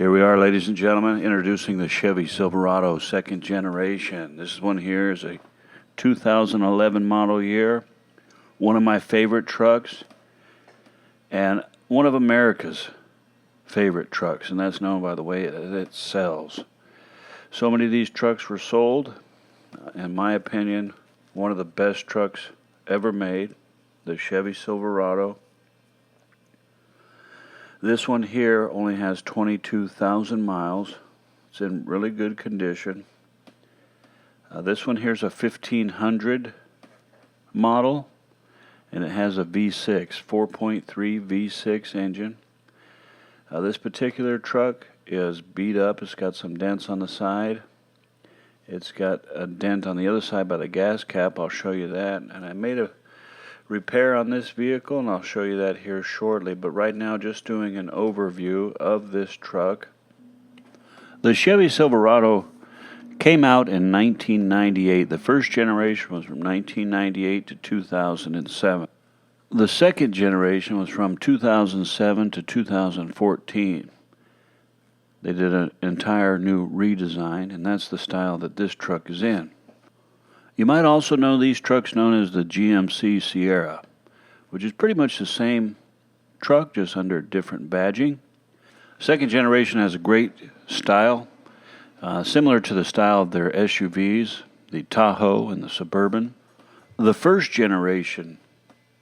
Here we are, ladies and gentlemen, introducing the Chevy Silverado second generation. This one here is a 2011 model year, one of my favorite trucks, and one of America's favorite trucks, and that's known by the way it sells. So many of these trucks were sold. In my opinion, one of the best trucks ever made, the Chevy Silverado. This one here only has 22,000 miles. It's in really good condition. This one here is a 1500 model, and it has a V6, 4.3 V6 engine. This particular truck is beat up. It's got some dents on the side. It's got a dent on the other side by the gas cap. I'll show you that. And I made a repair on this vehicle, and I'll show you that here shortly. But right now, just doing an overview of this truck. The Chevy Silverado came out in 1998. The first generation was from 1998 to 2007. The second generation was from 2007 to 2014. They did an entire new redesign, and that's the style that this truck is in. You might also know these trucks known as the GMC Sierra, which is pretty much the same truck, just under different badging. Second generation has a great style, similar to the style of their SUVs, the Tahoe and the Suburban. The first generation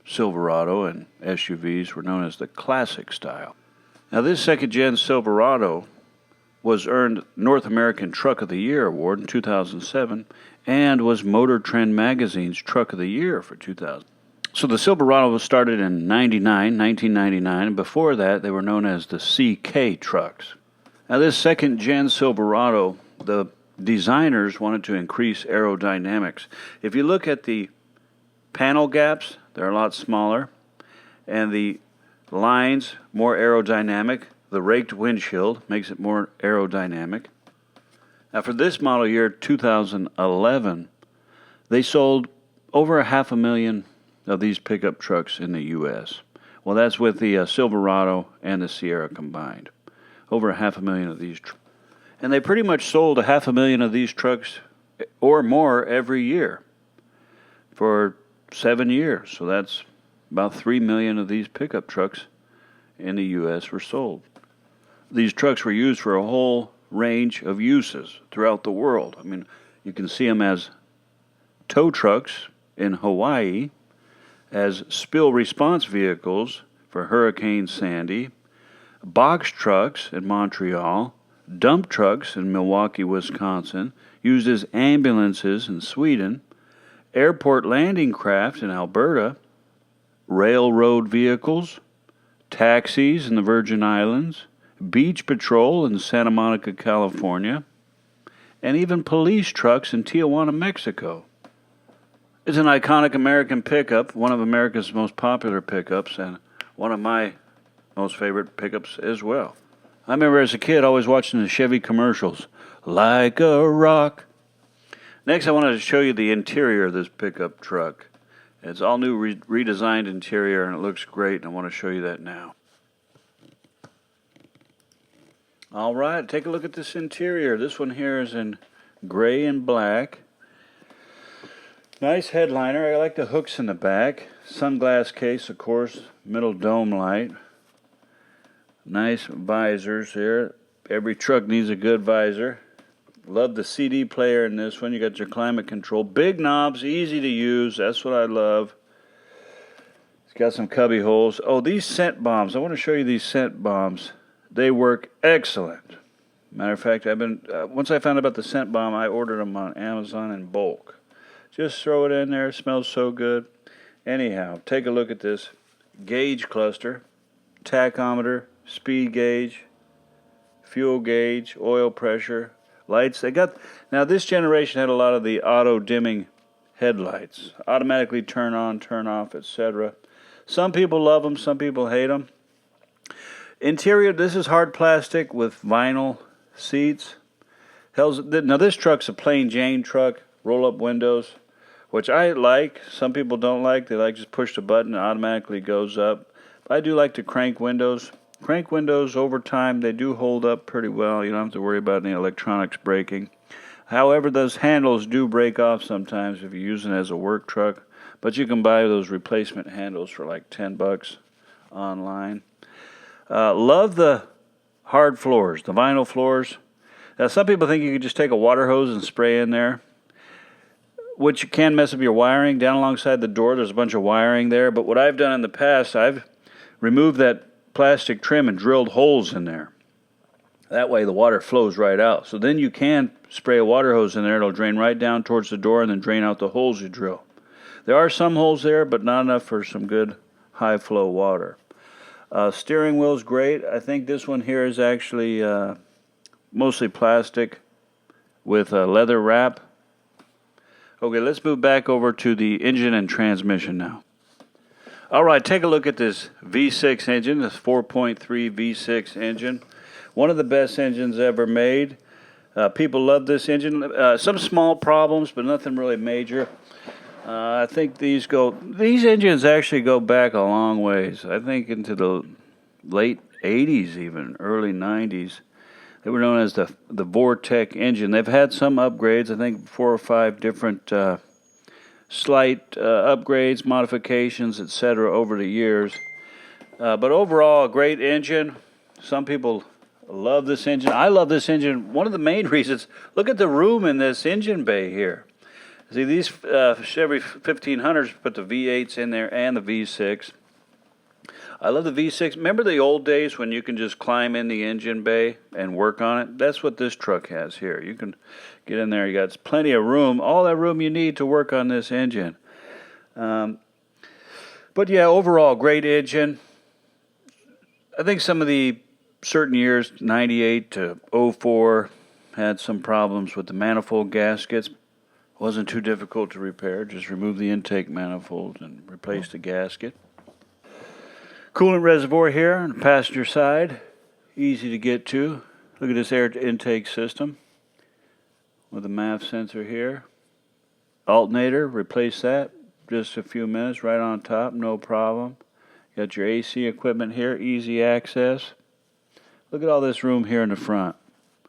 Silverado and SUVs were known as the classic style. Now this second gen Silverado was earned North American Truck of the Year award in 2007 and was Motor Trend Magazine's Truck of the Year for 2000. So the Silverado was started in 1999, and before that they were known as the CK trucks. Now this second gen Silverado, the designers wanted to increase aerodynamics. If you look at the panel gaps, they're a lot smaller, and the lines more aerodynamic. The raked windshield makes it more aerodynamic. Now for this model year, 2011, they sold over 500,000 of these pickup trucks in the U.S. Well, that's with the Silverado and the Sierra combined. Over 500,000 of these. And they pretty much sold 500,000 of these trucks or more every year for 7 years. So that's about 3 million of these pickup trucks in the U.S. were sold. These trucks were used for a whole range of uses throughout the world. I mean, you can see them as tow trucks in Hawaii, as spill response vehicles for Hurricane Sandy, box trucks in Montreal, dump trucks in Milwaukee, Wisconsin, used as ambulances in Sweden, airport landing craft in Alberta, railroad vehicles, taxis in the Virgin Islands, beach patrol in Santa Monica, California, and even police trucks in Tijuana, Mexico. It's an iconic American pickup, one of America's most popular pickups, and one of my most favorite pickups as well. I remember as a kid always watching the Chevy commercials, like a rock. Next, I wanted to show you the interior of this pickup truck. It's all new redesigned interior, and it looks great, and I want to show you that now. All right, take a look at this interior. This one here is in gray and black. Nice headliner. I like the hooks in the back. Sunglass case, of course, middle dome light. Nice visors here. Every truck needs a good visor. Love the CD player in this one. You got your climate control. Big knobs, easy to use. That's what I love. It's got some cubby holes. Oh, these scent bombs. I want to show you these scent bombs. They work excellent. Matter of fact, once I found out about the scent bomb, I ordered them on Amazon in bulk. Just throw it in there. It smells so good. Anyhow, take a look at this gauge cluster, tachometer, speed gauge, fuel gauge, oil pressure, lights. Now this generation had a lot of the auto dimming headlights, automatically turn on, turn off, etc. Some people love them, some people hate them. Interior, this is hard plastic with vinyl seats. Now this truck's a plain Jane truck, roll-up windows, which I like. Some people don't like. They like just push the button, it automatically goes up. But I do like to crank windows. Crank windows, over time, they do hold up pretty well. You don't have to worry about any electronics breaking. However, those handles do break off sometimes if you're using it as a work truck. But you can buy those replacement handles for like $10 online. Love the hard floors, the vinyl floors. Now, some people think you could just take a water hose and spray in there, which can mess up your wiring. Down alongside the door, there's a bunch of wiring there. But what I've done in the past, I've removed that plastic trim and drilled holes in there. That way the water flows right out. So then you can spray a water hose in there. It'll drain right down towards the door and then drain out the holes you drill. There are some holes there, but not enough for some good high flow water. Steering wheel's great. I think this one here is actually mostly plastic with a leather wrap. Okay, let's move back over to the engine and transmission now. All right, take a look at this V6 engine, this 4.3 V6 engine. One of the best engines ever made. People love this engine. Some small problems, but nothing really major. I think these engines actually go back a long ways. I think into the late 80s even, early 90s. They were known as the Vortec engine. They've had some upgrades, I think 4 or 5 different slight upgrades, modifications, etc. over the years. But overall, a great engine. Some people love this engine. I love this engine. One of the main reasons, look at the room in this engine bay here. See, these Chevy 1500s put the V8s in there and the V6. I love the V6. Remember the old days when you can just climb in the engine bay and work on it? That's what this truck has here. You can get in there. You got plenty of room, all that room you need to work on this engine. But yeah, overall, great engine. I think some of the certain years, 98 to 04, had some problems with the manifold gaskets. Wasn't too difficult to repair. Just remove the intake manifold and replace the gasket. Coolant reservoir here on the passenger side. Easy to get to. Look at this air intake system with a MAF sensor here. Alternator, replace that. Just a few minutes, right on top, no problem. Got your AC equipment here, easy access. Look at all this room here in the front.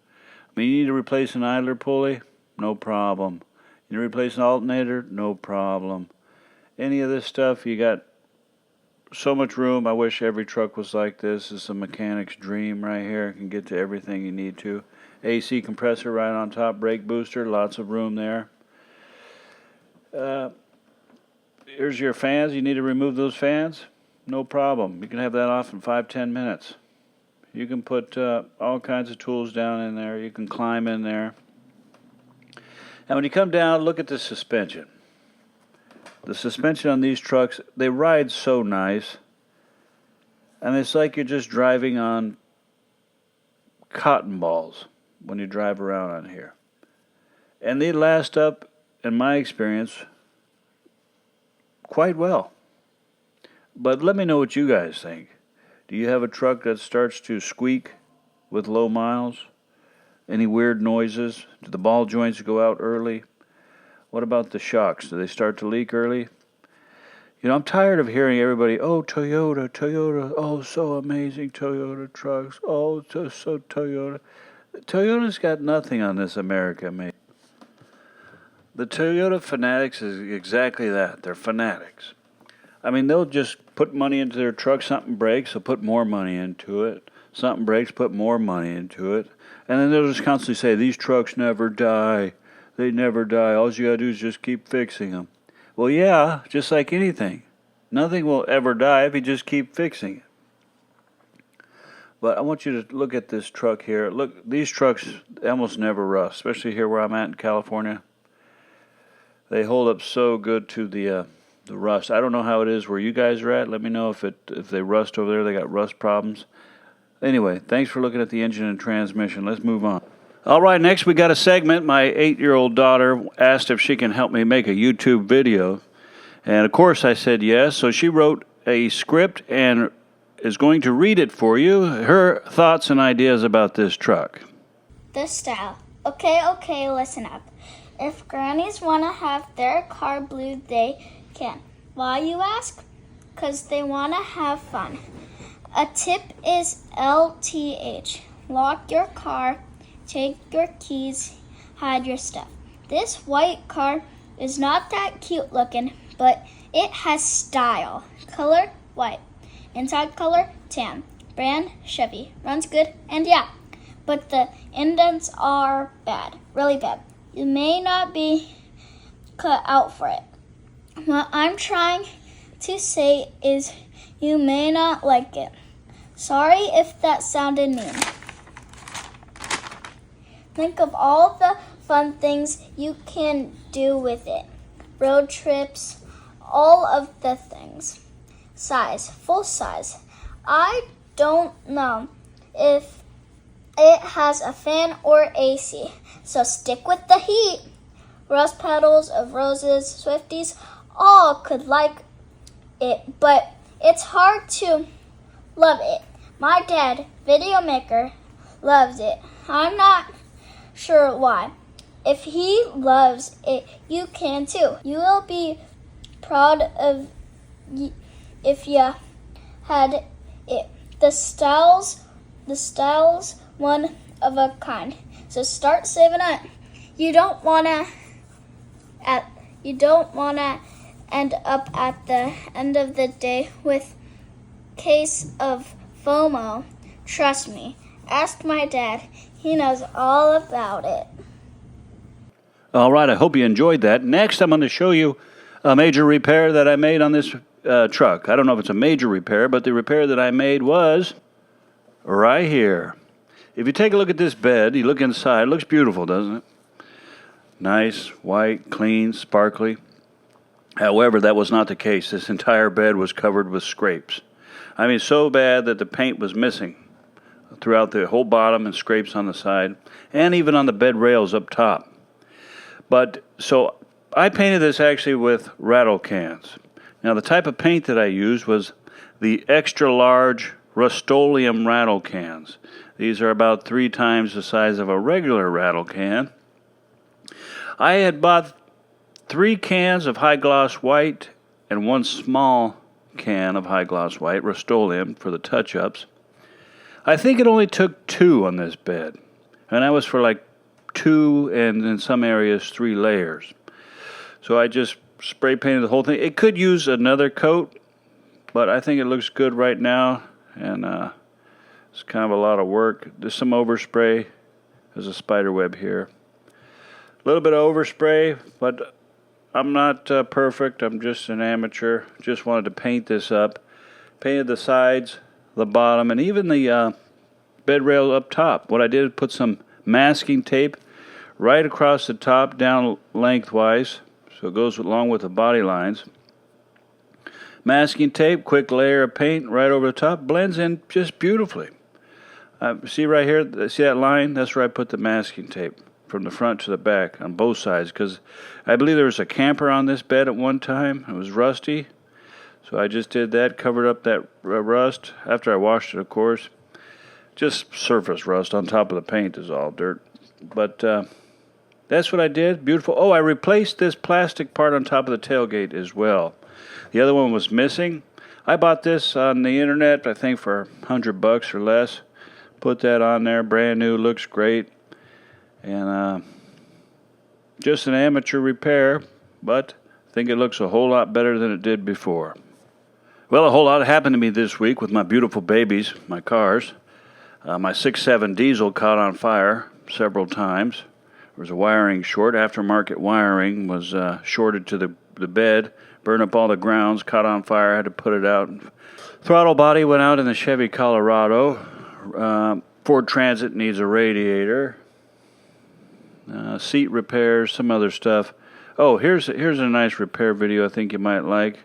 I mean, you need to replace an idler pulley? No problem. You need to replace an alternator? No problem. Any of this stuff, you got so much room. I wish every truck was like this. It's a mechanic's dream right here. You can get to everything you need to. AC compressor right on top, brake booster, lots of room there. Here's your fans. You need to remove those fans? No problem. You can have that off in 5-10 minutes. You can put all kinds of tools down in there. You can climb in there. And when you come down, look at the suspension. The suspension on these trucks, they ride so nice. And it's like you're just driving on cotton balls when you drive around on here. And they last up, in my experience, quite well. But let me know what you guys think. Do you have a truck that starts to squeak with low miles? Any weird noises? Do the ball joints go out early? What about the shocks? Do they start to leak early? You know, I'm tired of hearing everybody, oh, Toyota, Toyota, oh, so amazing, Toyota trucks, oh, so Toyota. Toyota's got nothing on this America, mate. The Toyota fanatics is exactly that. They're fanatics. I mean, they'll just put money into their truck. Something breaks, they'll put more money into it. Something breaks, put more money into it. And then they'll just constantly say, these trucks never die. They never die. All you got to do is just keep fixing them. Well, yeah, just like anything. Nothing will ever die if you just keep fixing it. But I want you to look at this truck here. Look, these trucks almost never rust, especially here where I'm at in California. They hold up so good to the rust. I don't know how it is where you guys are at. Let me know if they rust over there. They got rust problems. Anyway, thanks for looking at the engine and transmission. Let's move on. All right, next we got a segment. My 8-year-old daughter asked if she can help me make a YouTube video. And of course I said yes. So she wrote a script and is going to read it for you. Her thoughts and ideas about this truck. This style. Okay, listen up. If grannies want to have their car blue, they can. Why, you ask? 'Cause they want to have fun. A tip is LTH. Lock your car, take your keys, hide your stuff. This white car is not that cute looking, but it has style. Color, white. Inside color, tan. Brand, Chevy. Runs good, and yeah. But the indents are bad, really bad. You may not be cut out for it. What I'm trying to say is you may not like it. Sorry if that sounded mean. Think of all the fun things you can do with it. Road trips, all of the things. Size, full size. I don't know if it has a fan or AC, so stick with the heat. Rose petals of roses, Swifties, all could like it, but it's hard to love it. My dad, video maker, loves it. I'm not sure why. If he loves it, you can too. You will be proud of if you had it. The style's one of a kind. So start saving up. You don't wanna end up at the end of the day with case of FOMO. Trust me. Ask my dad. He knows all about it. All right, I hope you enjoyed that. Next, I'm going to show you a major repair that I made on this truck. I don't know if it's a major repair, but the repair that I made was right here. If you take a look at this bed, you look inside, it looks beautiful, doesn't it? Nice, white, clean, sparkly. However, that was not the case. This entire bed was covered with scrapes. I mean, so bad that the paint was missing throughout the whole bottom and scrapes on the side and even on the bed rails up top. But so I painted this actually with rattle cans. Now the type of paint that I used was the extra large Rust-Oleum rattle cans. These are about 3 times the size of a regular rattle can. I had bought 3 cans of high gloss white and 1 small can of high gloss white Rust-Oleum for the touch-ups. I think it only took 2 on this bed, and that was for like 2 and in some areas 3 layers. So I just spray painted the whole thing. It could use another coat, but I think it looks good right now, and it's kind of a lot of work. There's some overspray. There's a spider web here. A little bit of overspray, but I'm not perfect. I'm just an amateur. Just wanted to paint this up. Painted the sides, the bottom, and even the bed rail up top. What I did is put some masking tape right across the top, down lengthwise, so it goes along with the body lines. Masking tape, quick layer of paint right over the top, blends in just beautifully. See right here, see that line? That's where I put the masking tape, from the front to the back on both sides, because I believe there was a camper on this bed at one time. It was rusty, so I just did that, covered up that rust after I washed it, of course. Just surface rust on top of the paint is all dirt, but that's what I did. Beautiful. Oh, I replaced this plastic part on top of the tailgate as well. The other one was missing. I bought this on the internet, I think for $100 or less. Put that on there, brand new, looks great. And just an amateur repair, but I think it looks a whole lot better than it did before. Well, a whole lot happened to me this week with my beautiful babies, my cars. My 6.7 diesel caught on fire several times. There was a wiring short. Aftermarket wiring was shorted to the bed, burned up all the grounds, caught on fire, had to put it out. Throttle body went out in the Chevy Colorado. Ford Transit needs a radiator. Seat repairs, some other stuff. Oh, here's a nice repair video I think you might like.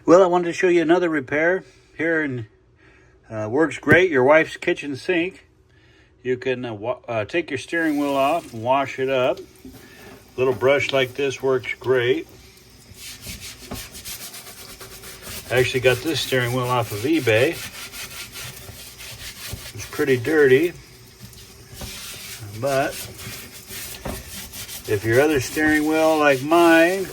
Well, I wanted to show you another repair here in works great, your wife's kitchen sink. You can take your steering wheel off and wash it up. A little brush like this works great. I actually got this steering wheel off of eBay. It's pretty dirty, but if your other steering wheel, like mine,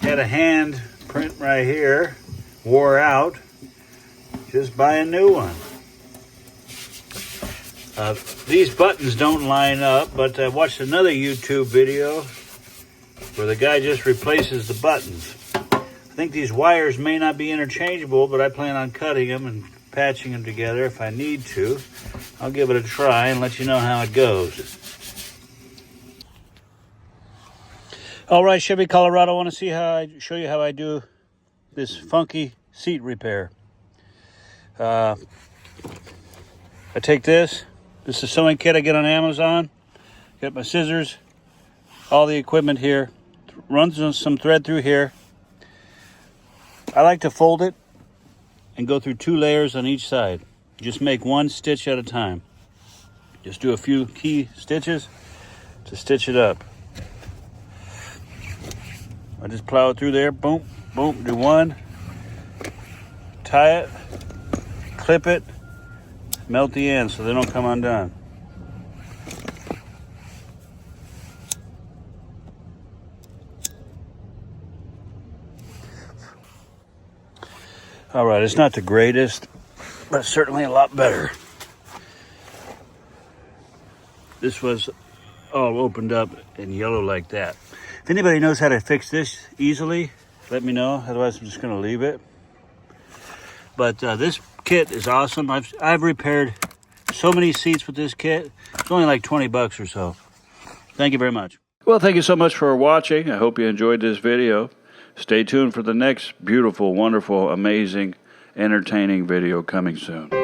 had a hand print right here, wore out, just buy a new one. These buttons don't line up, but I watched another YouTube video where the guy just replaces the buttons. I think these wires may not be interchangeable, but I plan on cutting them and patching them together if I need to. I'll give it a try and let you know how it goes. All right, Chevy, Colorado, I want to show you how I do this funky seat repair. I take this is a sewing kit I get on Amazon. Get my scissors, all the equipment here. Runs some thread through here. I like to fold it and go through 2 layers on each side. Just make 1 stitch at a time. Just do a few key stitches to stitch it up. I just plow it through there, boom, boom, do 1, tie it, clip it, melt the ends so they don't come undone. All right, it's not the greatest, but certainly a lot better. This was all opened up in yellow like that. If anybody knows how to fix this easily, let me know. Otherwise, I'm just going to leave it. But this kit is awesome. I've repaired so many seats with this kit. It's only like 20 bucks or so. Thank you very much. Well, thank you so much for watching. I hope you enjoyed this video. Stay tuned for the next beautiful, wonderful, amazing, entertaining video coming soon.